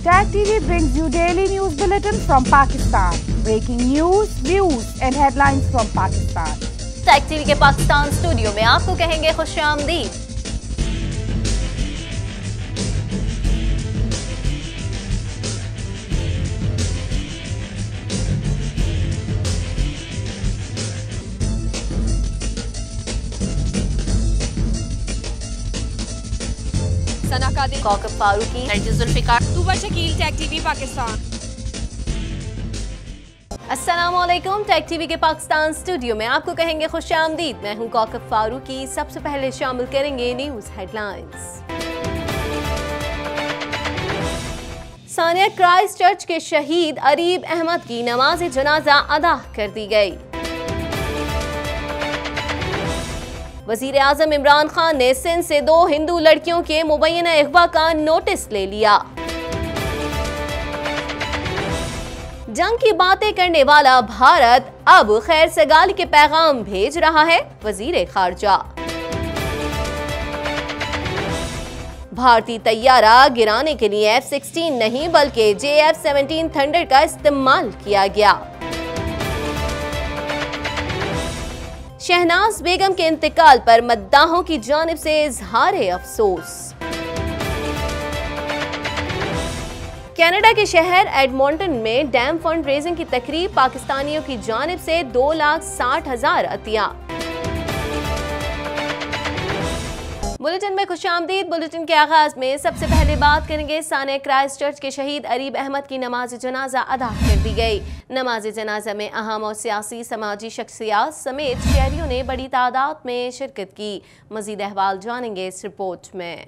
Tag TV brings you daily news bulletin from Pakistan. Breaking news, views and headlines from Pakistan. Tag TV के Pakistan studio में आपको कहेंगे खुशामदीद। सना Qadir, Kaukab Farooqui, Zulfikar, Tuba Shakeel, tag TV Pakistan. अस्सलामुअलैकुम, tag TV के Pakistan studio में आपको कहेंगे खुशामदीद। मैं हूं कौकब फारूकी। सबसे पहले शामिल करेंगे news headlines. Sania Christ church के शहीद अरीब अहमद की नमाज जनाजा अदा कर दी गई। वजीर आजम इमरान खान ने सिंध से 2 हिंदू लड़कियों के मुबैना अगवा का नोटिस ले लिया। जंग की बातें करने वाला भारत अब खैर सगाली के पैगाम भेज रहा है, वजीर खारजा। भारतीय तैयारा गिराने के लिए F-16 नहीं बल्कि JF-17 थंडर का इस्तेमाल किया गया। शहनाज बेगम के इंतकाल पर मद्दाहों की जानिब से इजहार अफसोस। कनाडा के शहर एडमॉन्टन में डैम फंड रेजिंग की तकरीब, पाकिस्तानियों की जानिब से 2,60,000 अतिया। बुलेटिन में खुशामदीद। बुलेटिन के आगाज में सबसे पहले बात करेंगे सानिया क्राइस्ट चर्च के शहीद अरीब अहमद की नमाज जनाजा अदा कर दी गई। नमाज जनाजा में अहम और सियासी समाजी शख्सियात समेत शहरियों ने बड़ी तादाद में शिरकत की। मजीद अहवाल जानेंगे इस रिपोर्ट में।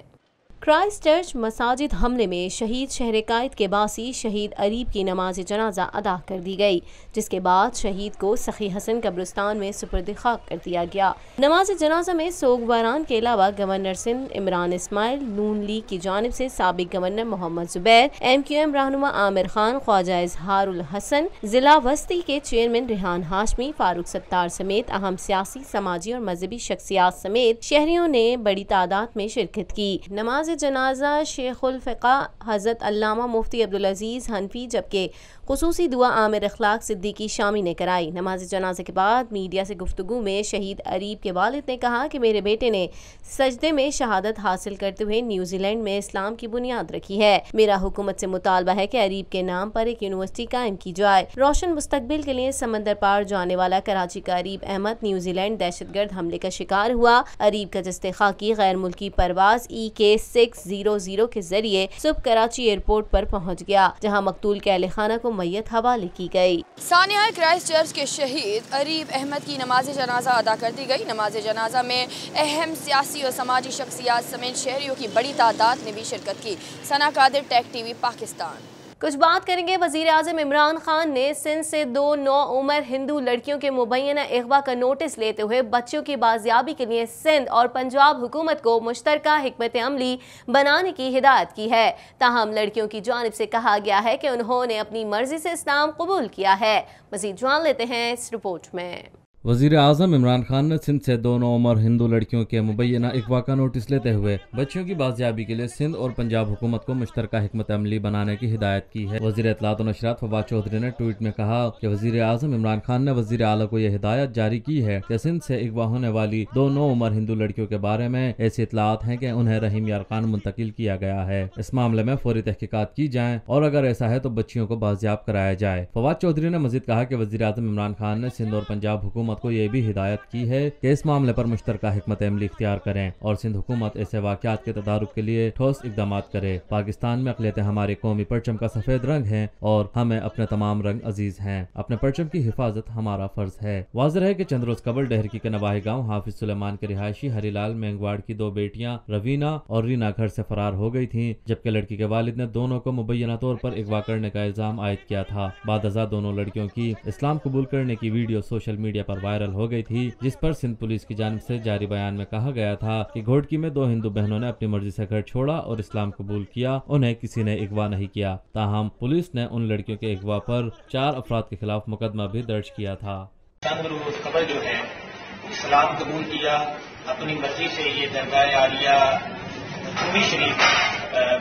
क्राइस्ट चर्च मसाजिद हमले में शहीद शहर कायद के बासी शहीद अरीब की नमाज जनाजा अदा कर दी गई, जिसके बाद शहीद को सखी हसन कब्रिस्तान में सुपुर्द खाक कर दिया गया। नमाज जनाजा में सोगवारान के अलावा गवर्नर सिंध इमरान इस्माइल, नून लीग की जानिब से साबिक गवर्नर मोहम्मद जुबैर, MQM रहनुमा आमिर खान, ख्वाजा इजहारुल हसन, जिला वस्ती के चेयरमैन रेहान हाशमी, फारूक सत्तार समेत अहम सियासी समाजी और मजहबी शख्सियात समेत शहरियों ने बड़ी तादाद में शिरकत की। नमाज जनाजा शेखुल फ़िक़ा हज़रत अल्लामा मुफ्ती अब्दुल अजीज़ हनफी जबकि खुसूसी दुआ आमिर अखलाक सिद्दीकी शामी ने कराई। नमाज जनाजे के बाद मीडिया से गुफ्तगू में शहीद अरीब के वालिद ने कहा कि मेरे बेटे ने सजदे में शहादत हासिल करते हुए न्यूजीलैंड में इस्लाम की बुनियाद रखी है। मेरा हुकूमत से मुतालबा है कि अरीब के नाम पर एक यूनिवर्सिटी कायम की जाए। रोशन मुस्तकबिल के लिए समंदर पार जाने वाला कराची का अरीब अहमद न्यूजीलैंड दहशतगर्द हमले का शिकार हुआ। अरीब का जस्ते खाकी गैर मुल्की परवाज EK600 के जरिए सुबह कराची एयरपोर्ट पर पहुँच गया, जहाँ मकतूल के अहले खाना को मैयत हवाले की गई। सानिया क्राइस्ट चर्च के शहीद अरीब अहमद की नमाज जनाजा अदा कर दी गई। नमाज जनाजा में अहम सियासी और समाजी शख्सियात समेत शहरियों की बड़ी तादाद ने भी शिरकत की। सना कादिर, टैग टीवी पाकिस्तान। कुछ बात करेंगे वजीर आजम इमरान खान ने सिंध से 2 नौउम्र हिंदू लड़कियों के मुबैना अगवा का नोटिस लेते हुए बच्चों की बाजियाबी के लिए सिंध और पंजाब हुकूमत को मुश्तरका हिकमत अमली बनाने की हिदायत की है। ताहम लड़कियों की जानिब से कहा गया है कि उन्होंने अपनी मर्जी से इस्लाम कबूल किया है। मजीद जान लेते हैं इस रिपोर्ट में। वजीर आजम इमरान खान ने सिंध से 2 नौउम्र हिंदू लड़कियों के मुबैना अगवा का नोटिस लेते हुए बच्चियों की बाजियाबी के लिए सिंध और पंजाब हुकूमत को मुश्तरका हिकमत अमली बनाने की हिदायत की है। वजीर इत्तलात और नशरियात फवाद चौधरी ने ट्वीट में कहा कि वजीर आजम इमरान खान ने वजीर आला को यह हिदायत जारी की है कि सिंध से अगवा होने वाली 2 नौउम्र हिंदू लड़कियों के बारे में ऐसी इत्तलात हैं कि उन्हें रहीम यार खान मुंतकिल किया गया है। इस मामले में फौरी तहकीकात की जाए और अगर ऐसा है तो बच्चियों को बाजियाब कराया जाए। फवाद चौधरी ने मजीद कहा कि वजीर आजम इमरान खान ने सिंध और पंजाब हुकूमत को यह भी हिदायत की है कि इस मामले पर मुश्तरका हिकमत अमली इख्तियार करें और सिंध हुकूमत ऐसे वाक़यात के तदारुक के लिए ठोस इक़दाम करे। पाकिस्तान में अक़लियतें हमारे कौमी परचम का सफेद रंग है और हमें अपने तमाम रंग अजीज हैं। अपने परचम की हिफाजत हमारा फर्ज है। वाज़ेह है कि चंद रोज कबल डहरकी के नवाही गाँव हाफिज सुलेमान के रिहायशी हरीलाल मेंगवाड़ की 2 बेटियां रवीना और रीना घर से फरार हो गई थी, जबकि लड़की के वालिद ने दोनों को मुबैना तौर पर अगवा करने का इल्जाम आयद किया था। बाद अज़ा दोनों लड़कियों की इस्लाम कबूल करने की वीडियो सोशल मीडिया पर वायरल हो गई थी, जिस पर सिंध पुलिस की जानिब से जारी बयान में कहा गया था कि घोड़की में 2 हिंदू बहनों ने अपनी मर्जी से घर छोड़ा और इस्लाम कबूल किया, उन्हें किसी ने अगवा नहीं किया। ताहम पुलिस ने उन लड़कियों के अगवा पर 4 अफराद के खिलाफ मुकदमा भी दर्ज किया था। चंद रोज कबल जो है इस्लाम कबूल किया, अपनी मर्जी से ये दरगाह आलिया शरीफ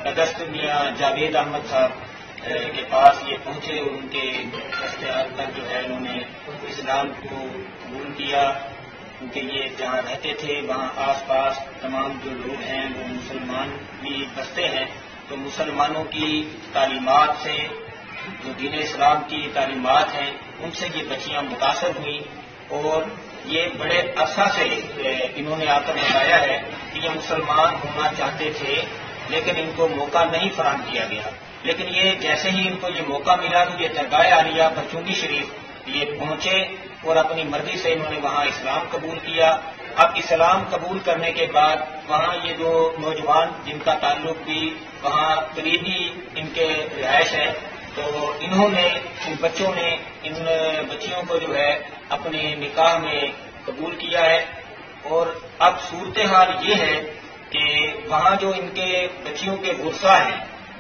بدست میاں جاوید احمد صاحب کے پاس یہ پہنچے اور ان کے دستیاب پر جو ہے انہوں نے اسلام کو قبول کیا، کیونکہ یہ جہاں رہتے تھے وہاں آس پاس تمام جو لوگ ہیں وہ مسلمان بھی بستے ہیں، تو مسلمانوں کی تعلیمات سے، جو دین اسلام کی تعلیمات ہیں ان سے یہ بچیاں متاثر ہوئیں، اور یہ بڑے عرصہ سے انہوں نے آ کر بتایا ہے کہ یہ مسلمان ہونا چاہتے تھے لیکن ان کو موقع نہیں فراہم کیا گیا، لیکن یہ جیسے ہی ان کو یہ موقع ملا تو یہ درگاہ عالیہ برچونگی شریف یہ پہنچے اور اپنی مرضی سے انہوں نے وہاں اسلام قبول کیا۔ اب اسلام قبول کرنے کے بعد وہاں یہ جو نوجوان جن کا تعلق بھی وہاں قریبی ان کے رہائش ہے، تو انہوں نے ان بچوں نے ان بچیوں کو جو ہے اپنے نکاح میں قبول کیا ہے، اور اب صورتحال یہ ہے کہ وہاں جو ان کے بچیوں کے غرسہ ہیں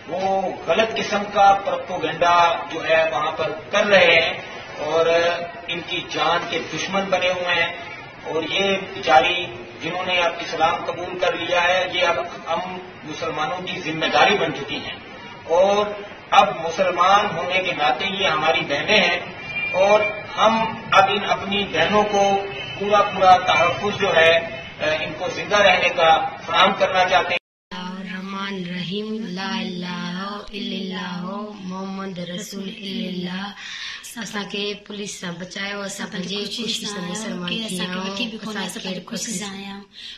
وہ غلط قسم کا پروپیگنڈا جو ہے وہاں پر کر رہے ہیں اور ان کی جان کے دشمن بنے ہوئے ہیں، اور یہ بیچاری جنہوں نے اب اسلام قبول کر لیا ہے یہ اب ہم مسلمانوں کی ذمہ داری بن چکی ہیں، اور اب مسلمان ہونے کے ناطے یہ ہماری بہنیں ہیں، اور ہم اب ان اپنی بہنوں کو پورا تحفظ جو ہے ان کو زندہ رہنے کا فراہم کرنا چاہتے ہیں۔ الرحمن الرحیم، لا الہ الا اللہ محمد رسول اللہ۔ اساں کے پولیس سے بچایا اساں پنجے خوشی سے مسلمان کیا وٹی بھی کونا اساں خوشی سے آیا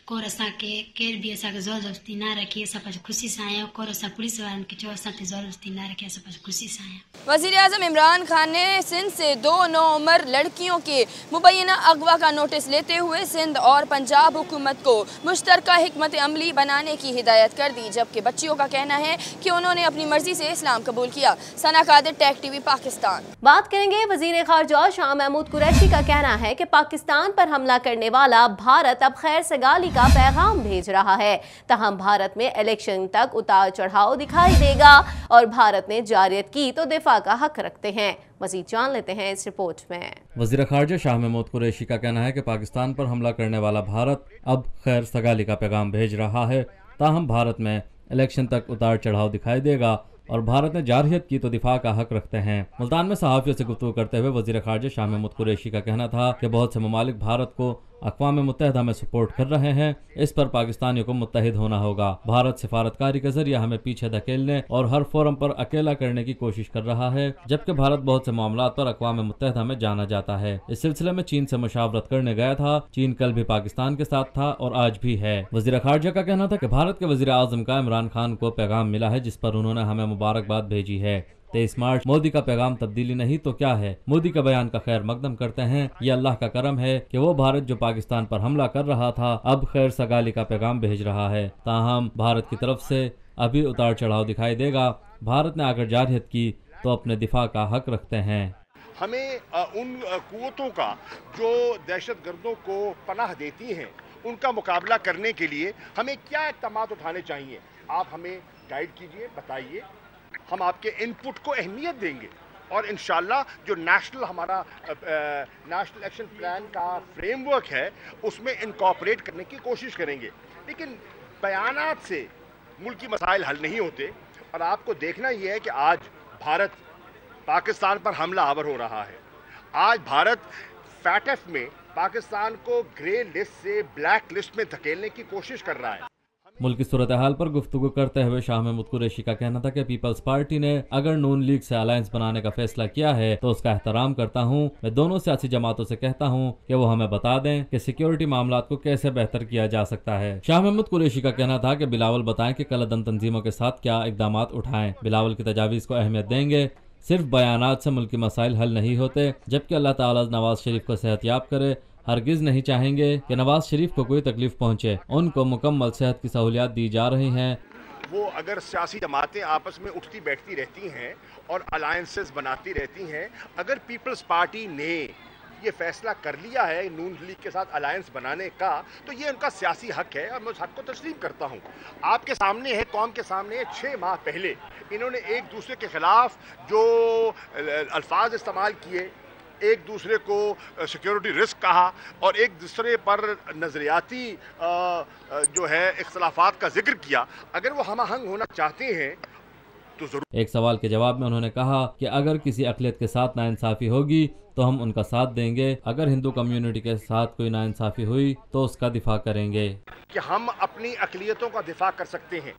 اور اساں کے کیر بھی اساں کے زبردستی نہ رکھی، اساں پر خوشی سے آیا اور اساں پولیس والوں کے جو اساں تے زبردستی نہ رکھی، اساں پر خوشی سے آیا۔ وزیر اعظم عمران خان نے سندھ سے 2 نوعمر لڑکیوں کے مبینہ اغوا کا نوٹس لیتے ہوئے سندھ اور پنجاب حکومت کو مشترکہ حکمت عملی بنانے کی ہدایت کر دی، جبکہ بچیوں کا کہنا ہے کہ انہوں نے اپنی مرضی سے اسلام قبول کیا۔ ثنا قادر، ٹیک ٹی وی، پاکستان۔ بات کریں گے وزیر خارجہ شاہ محمود قریشی کا کہنا ہے کہ پاکستان پر حملہ کرنے والا بھارت اب خیر سگالی کا پیغام بھیج رہا ہے، تاہم بھارت میں الیکشن تک اتار چڑھاؤ دکھائی دے گا اور بھارت نے جارحیت کی تو دفاع کا حق رکھتے ہیں۔ مزید جان لیتے ہیں اس رپورٹ میں۔ وزیر خارجہ شاہ محمود قریشی کا کہنا ہے کہ پاکستان پر حملہ کرنے والا بھارت اب خیر سگالی کا پیغام بھیج رہا ہے، تاہم بھارت میں الیکشن تک اتار چڑھاؤ دکھائی دے گا اور بھارت نے جارحیت کی تو دفاع کا حق رکھتے ہیں۔ ملتان میں صحافیوں سے گفتگو کرتے ہوئے وزیر خارجہ شاہ محمود قریشی کا کہنا تھا کہ بہت سے ممالک بھارت کو اقوام متحدہ میں سپورٹ کر رہے ہیں، اس پر پاکستانیوں کو متحد ہونا ہوگا۔ بھارت سفارتکاری کے ذریعے ہمیں پیچھے دھکیلنے اور ہر فورم پر اکیلا کرنے کی کوشش کر رہا ہے، جبکہ بھارت بہت سے معاملات پر اقوام متحدہ میں جانا جاتا ہے۔ اس سلسلے میں چین سے مشاورت کرنے گیا تھا، چین کل بھی پاکستان کے ساتھ تھا اور آج بھی ہے۔ وزیر خارجہ کا کہنا تھا کہ بھارت کے وزیر اعظم کا عمران خان کو پیغام ملا ہے جس پر انہوں نے ہمیں مبارکباد بھیجی ہے۔ 23 مارچ مودی کا پیغام تبدیلی نہیں تو کیا ہے؟ مودی کا بیان کا خیر مقدم کرتے ہیں، یہ اللہ کا کرم ہے کہ وہ بھارت جو پاکستان پر حملہ کر رہا تھا اب خیر سگالی کا پیغام بھیج رہا ہے، تاہم بھارت کی طرف سے ابھی اتار چڑھاؤ دکھائی دے گا۔ بھارت نے اگر جارحیت کی تو اپنے دفاع کا حق رکھتے ہیں۔ ہمیں ان قوتوں کا جو دہشت گردوں کو پناہ دیتی ہیں ان کا مقابلہ کرنے کے لیے ہمیں کیا اقدامات اٹھانے چاہیے، آپ ہمیں گائیڈ کیجئے، بتائیے، ہم آپ کے انپٹ کو اہمیت دیں گے اور انشاءاللہ جو ہمارا نیشنل ایکشن پلان کا فریم ورک ہے اس میں انکارپوریٹ کرنے کی کوشش کریں گے۔ لیکن بیانات سے ملکی مسائل حل نہیں ہوتے اور آپ کو دیکھنا یہ ہے کہ آج بھارت پاکستان پر حملہ آور ہو رہا ہے۔ آج بھارت فیٹف میں پاکستان کو گرے لسٹ سے بلیک لسٹ میں دھکیلنے کی کوشش کر رہا ہے۔ ملک کی صورتحال پر گفتگو کرتے ہوئے شاہ محمود قریشی کا کہنا تھا کہ پیپلز پارٹی نے اگر نون لیگ سے الائنس بنانے کا فیصلہ کیا ہے تو اس کا احترام کرتا ہوں۔ میں دونوں سیاسی جماعتوں سے کہتا ہوں کہ وہ ہمیں بتا دیں کہ سیکیورٹی معاملات کو کیسے بہتر کیا جا سکتا ہے۔ شاہ محمود قریشی کا کہنا تھا کہ بلاول بتائیں کہ کل عدم تنظیموں کے ساتھ کیا اقدامات اٹھائیں۔ بلاول کی تجاویز کو اہمیت دیں گے، صرف بیانات سے ملکی مسائل حل نہیں ہوتے، جبکہ اللہ تعالیٰ نواز شریف کو صحت یاب کرے۔ ہرگز نہیں چاہیں گے کہ نواز شریف کو کوئی تکلیف پہنچے، ان کو مکمل صحت کی سہولیات دی جا رہی ہیں۔ وہ اگر سیاسی جماعتیں آپس میں اٹھتی بیٹھتی رہتی ہیں اور الائنسز بناتی رہتی ہیں، اگر پیپلز پارٹی نے یہ فیصلہ کر لیا ہے نون لیگ کے ساتھ الائنس بنانے کا تو یہ ان کا سیاسی حق ہے اور میں اس حق کو تسلیم کرتا ہوں۔ آپ کے سامنے ہے، قوم کے سامنے ہے، 6 ماہ پہلے انہوں نے ایک دوسرے کے خلاف جو الفاظ استعمال کیے، एक दूसरे को सिक्योरिटी रिस्क कहा और एक दूसरे पर नज़रियाती जो है इख्तलाफात का जिक्र किया। अगर वो हम आहंग होना चाहते हैं तो जरूर। एक सवाल के जवाब में उन्होंने कहा कि अगर किसी अक़लियत के साथ नाइंसाफ़ी होगी तो हम उनका साथ देंगे, अगर हिंदू कम्युनिटी के साथ कोई नाइंसाफ़ी हुई तो उसका दिफा करेंगे। कि हम अपनी अक़लियतों का दिफा कर सकते हैं।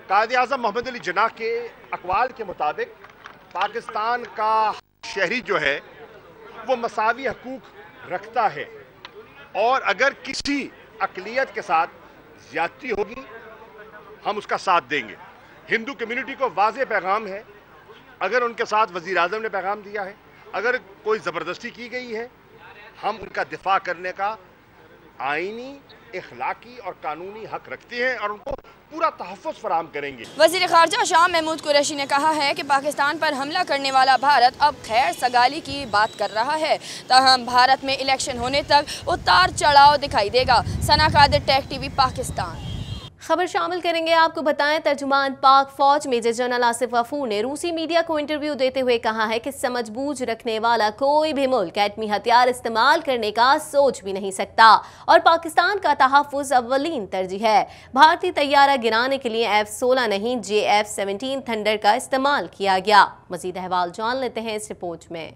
कायद-ए-आज़म मोहम्मद अली जिन्नाह के अक़वाल के मुताबिक पाकिस्तान का शहरी जो है वो मसावी हकूक़ रखता है और अगर किसी अक़लियत के साथ ज़्यादती होगी हम उसका साथ देंगे। हिंदू कम्युनिटी को वाज़ेह पैगाम है, अगर उनके साथ वज़ीर आज़म ने पैगाम दिया है, अगर कोई ज़बरदस्ती की गई है, हम उनका दिफा करने का आईनी, इखलाकी और कानूनी हक रखते हैं और उनको पूरा तहफ़्फ़ुज़ फराहम करेंगे। वज़ीर ख़ारजा शाह महमूद कुरैशी ने कहा है कि पाकिस्तान पर हमला करने वाला भारत अब खैर सगाली की बात कर रहा है, ताहम भारत में इलेक्शन होने तक उतार चढ़ाव दिखाई देगा। सना कादिर, टेक टीवी, पाकिस्तान। खबर शामिल करेंगे, आपको बताएं तर्जुमान पाक फौज मेजर जनरल आसिफ गफूर ने रूसी मीडिया को इंटरव्यू देते हुए कहा है कि समझबूझ रखने वाला कोई भी मुल्क एटमी हथियार इस्तेमाल करने का सोच भी नहीं सकता और पाकिस्तान का तहफ़्फ़ुज़ अव्वलीन तरजीह है। भारतीय तैयारा गिराने के लिए F-16 नहीं JF-17 थंडर का इस्तेमाल किया गया। मज़ीद अहवाल जान लेते हैं इस रिपोर्ट में।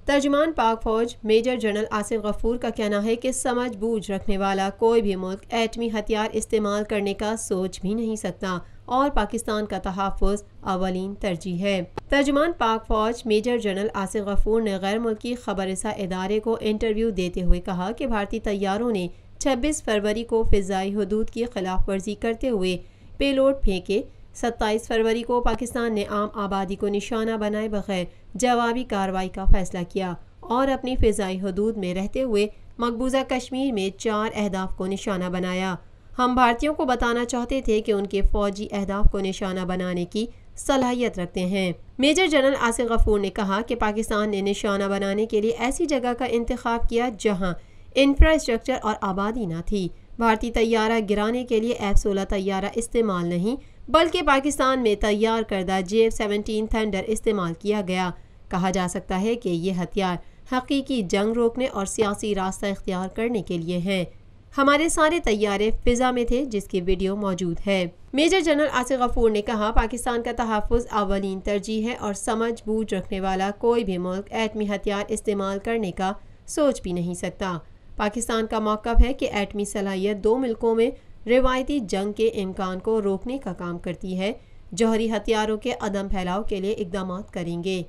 तर्जुमान पाक फौज मेजर जनरल आसिफ गफूर का कहना है कि समझ बूझ रखने वाला कोई भी मुल्क एटमी हथियार इस्तेमाल करने का सोच भी नहीं सकता और पाकिस्तान का तहफ़्फ़ुज़ अव्वलीन तरजीह है। तर्जुमान पाक फौज मेजर जनरल आसिफ गफूर ने गैर मुल्की खबररसा इदारे को इंटरव्यू देते हुए कहा कि भारतीय तैयारों ने 26 फरवरी को फ़िज़ाई हदूद की खिलाफ वर्जी करते हुए पेलोड फेंके। 27 फरवरी को पाकिस्तान ने आम आबादी को निशाना बनाए बगैर जवाबी कार्रवाई का फैसला किया और अपनी फ़िज़ाई हदूद में रहते हुए मकबूजा कश्मीर में 4 अहदाफ को निशाना बनाया। हम भारतीयों को बताना चाहते थे कि उनके फ़ौजी अहदाफ को निशाना बनाने की सलाहियत रखते हैं। मेजर जनरल आसिफ गफूर ने कहा कि पाकिस्तान ने निशाना बनाने के लिए ऐसी जगह का इंतखाब किया जहां इंफ्रास्ट्रक्चर और आबादी न थी। भारतीय तैयारा गिराने के लिए F-16 तैयारा इस्तेमाल नहीं बल्कि पाकिस्तान में तैयार करदा JF-17 थंडर इस्तेमाल किया गया। कहा जा सकता है कि ये हथियार हकीकी जंग रोकने और सियासी रास्ता इख्तियार करने के लिए हैं। हमारे सारे तैयारे फ़िज़ा में थे जिसकी वीडियो मौजूद है। मेजर जनरल आसिफ गफूर ने कहा पाकिस्तान का तहफ़्फ़ुज़ अव्वलीन तरजीह है और समझ बूझ रखने वाला कोई भी मुल्क एटमी हथियार इस्तेमाल करने का सोच भी नहीं सकता। पाकिस्तान का मौक़िफ़ है कि एटमी सलाहियत 2 मुल्कों में रिवायती जंग के इम्कान को रोकने का काम करती है। जौहरी हथियारों के अदम फैलाव के लिए इक़दाम करेंगे।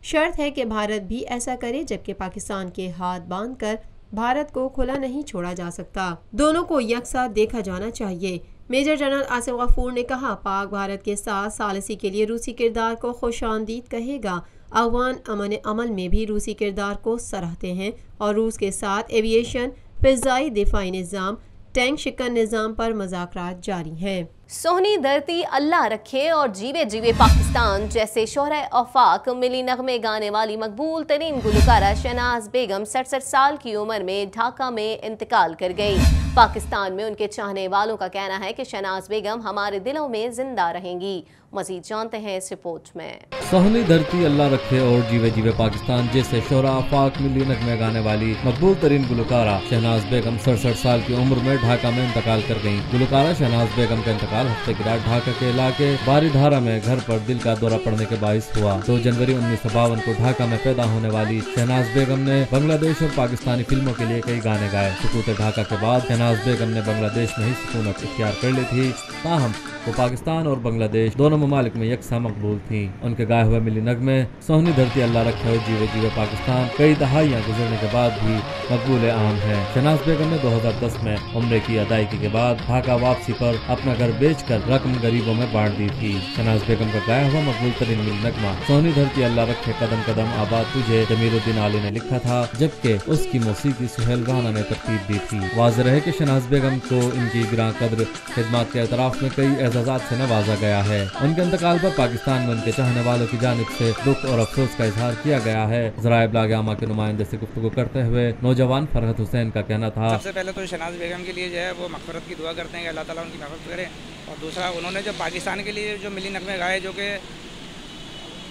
शर्त है कि भारत भी ऐसा करे, जबकि पाकिस्तान के हाथ बांधकर भारत को खुला नहीं छोड़ा जा सकता। दोनों को यकसा देखा जाना चाहिए। मेजर जनरल आसिफ गफूर ने कहा पाक भारत के साथ सालसी के लिए रूसी किरदार को खुशामदीद कहेगा। अफगान अमन अमल में भी रूसी किरदार को सराहते हैं और रूस के साथ एविएशन, फ़िज़ाई दिफाई निज़ाम, टैंक शिकन निज़ाम पर मुज़ाकरात जारी हैं। सोहनी धरती अल्लाह रखे और जीवे जीवे पाकिस्तान जैसे शोहरा आफाक मिली नगमे गाने वाली मकबूल तरीन गुलकारा शहनाज बेगम 67 साल की उम्र में ढाका में इंतकाल कर गई। पाकिस्तान में उनके चाहने वालों का कहना है कि शहनाज बेगम हमारे दिलों में जिंदा रहेंगी। मजीद जानते हैं इस रिपोर्ट में। सोहनी धरती अल्लाह रखे और जीवे जीवे पाकिस्तान जैसे शोहरा आफाक मिली नगमे गाने वाली मकबूल तरीन गुलकारा शहनाज बेगम 67 साल की उम्र में ढाका में इंतकाल कर गयी। गुलकारा शहनाज बेगम का इंतकाल हफ्ते की रात ढाका के इलाके बारीधारा में घर पर दिल का दौरा पड़ने के बाइस हुआ। 2 जनवरी 1952 को ढाका में पैदा होने वाली शहनाज बेगम ने बांग्लादेश और पाकिस्तानी फिल्मों के लिए कई गाने गाए। सुकूत ढाका के बाद शहनाज बेगम ने बांग्लादेश में ही सुकूनत इख्तियार कर ली थी, ताहम वो पाकिस्तान और बांग्लादेश दोनों ममालिक में यकसा मकबूल थी। उनके गाए हुए मिली नगमे सोहनी धरती अल्लाह रखे और जीवे जीवे पाकिस्तान कई दहाइयाँ गुजरने के बाद भी मकबूल आम है। शहनाज बेगम ने 2010 में उम्रे की अदायगी के बाद ढाका वापसी पर अपना घर बेचकर रकम गरीबों में बांट दी थी। शहनाज बेगम का गाया हुआ मकबूल तरीन मिली नगमा सोहनी धरती अल्लाह रखे कदम कदम आबाद तुझे जमीरुद्दीन आली ने लिखा था, जबकि उसकी मौसीकी सुहेल राना ने तरतीब दी थी। वाज़ेह है कि शहनाज बेगम को इनकी गिरां कद्र खिदमत के एतराफ़ में कई اعزازات سے نوازا گیا ہے۔ ان کے انتقال پر پاکستان میں ان کے چاہنے والوں کی جانب سے دکھ اور افسوس کا اظہار کیا گیا ہے۔ ذرائع ابلاغ عامہ کے نمائندے سے گفتگو کرتے ہوئے نوجوان فرحت حسین کا کہنا تھا، سب سے پہلے تو شہناز بیگم کے لیے جو ہے وہ مغفرت کی دعا کرتے ہیں کہ اللہ تعالیٰ ان کی مغفرت کرے، اور دوسرا انہوں نے جو پاکستان کے لیے جو ملی نغمے گائے جو کہ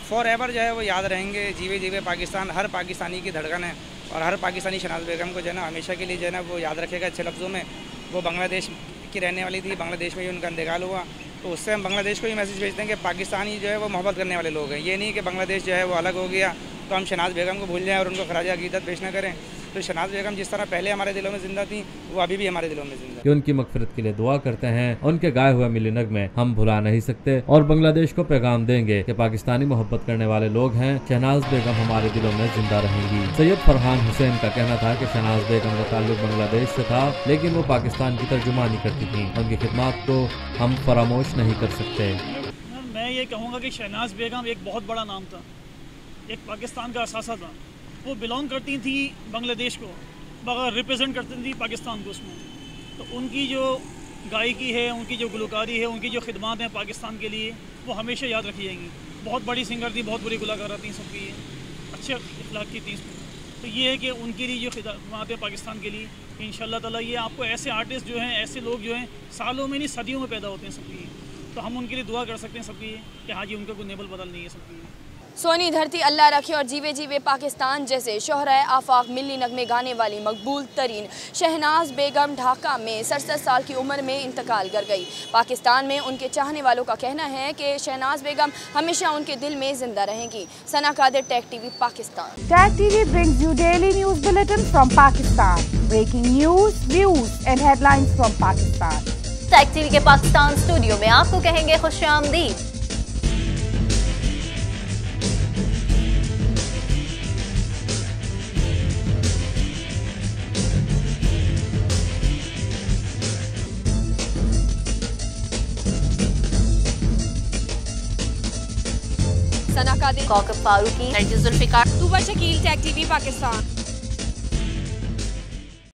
فار ایور جو ہے وہ یاد رہیں گے، جیوے جیوے پاکستان ہر پاکستانی کی دھڑکن ہے، اور ہر پاکستانی شہناز بیگم کو جو ہے نا ہمیشہ کے لیے جو ہے نا وہ یاد رکھے گا اچھے لفظوں میں۔ وہ بنگلہ دیش کی رہنے والی تھی، بنگلہ دیش میں ہی ان کا انتقال ہوا، تو اس سے ہم بنگلہ دیش کو یہ میسیج بھیجتے ہیں کہ پاکستانی جو ہے وہ محبت کرنے والے لوگ ہیں، یہ نہیں کہ بنگلہ دیش جو ہے وہ الگ ہو گیا تو ہم شہناز بیگم کو بھول جائیں اور ان کو خراج عقیدت پیش نہ کریں۔ تو شہناز بیگم جس طرح پہلے ہمارے دلوں میں زندہ تھیں وہ ابھی بھی ہمارے دلوں میں زندہ کہ ان کی مغفرت کے لیے دعا کرتے ہیں۔ ان کے گائے ہوئے ملی نغمے ہم بھلا نہیں سکتے اور بنگلہ دیش کو پیغام دیں گے کہ پاکستانی محبت کرنے والے لوگ ہیں، شہناز بیگم ہمارے دلوں میں زندہ رہیں گی۔ سید فرحان حسین کا کہنا تھا کہ شہناز بیگم کا تعلق بنگلہ دیش سے تھا، لیکن وہ پاکستان کی ترجمانی کرتی تھیں، ان کی خدمات کو ہم فراموش نہیں کر سکتے۔ میں یہ کہوں گا کہ شہناز بیگم ایک بہت بڑا نام تھا، ایک پاکستان کا اثاثہ تھا۔ وہ بلانگ کرتی تھی بنگلہ دیش کو، بغیر ریپرزینٹ کرتی تھی پاکستان کو اس میں۔ تو ان کی جو گائیکی ہے، ان کی جو گلوکاری ہے، ان کی جو خدمات ہیں پاکستان کے لیے، وہ ہمیشہ یاد رکھی جائیں گی۔ بہت بڑی سنگر تھی، بہت بڑی گلوکارہ تھیں، سب کی اچھے اخلاق کی تھیں اس میں۔ تو یہ ہے کہ ان کے لیے جو خدمات ہیں پاکستان کے لیے، ان شاء اللہ تعالیٰ یہ آپ کو ایسے آرٹسٹ جو ہیں، ایسے لوگ جو ہیں سالوں میں نہیں صدیوں میں پیدا ہوتے ہیں سب کی، تو ہم ان کے لیے دعا کر سکتے ہیں سب کی کہ ہاں جی ان کا کوئی نیبل بدل نہیں ہے سب کی۔ سونی دھرتی اللہ رکھے اور جیوے جیوے پاکستان جیسے شہرائے آفاق ملی نغمے گانے والی مقبول ترین شہناز بیگم ڈھاکہ میں 67 سال کی عمر میں انتقال کر گئی۔ پاکستان میں ان کے چاہنے والوں کا کہنا ہے کہ شہناز بیگم ہمیشہ ان کے دل میں زندہ رہیں گی۔ Sana Qadir, Tag T V Pakistan. Tag TV brings you daily news bulletin from Pakistan. Breaking news, views and headlines from Pakistan. Tag T وی کے پاکستان اسٹوڈیو میں آپ کو کہیں گے خوش آمدید۔ Sana Qadir, Kokab Farooqui, Zulfiqar, Tooba Shakeel, Tag T V Pakistan.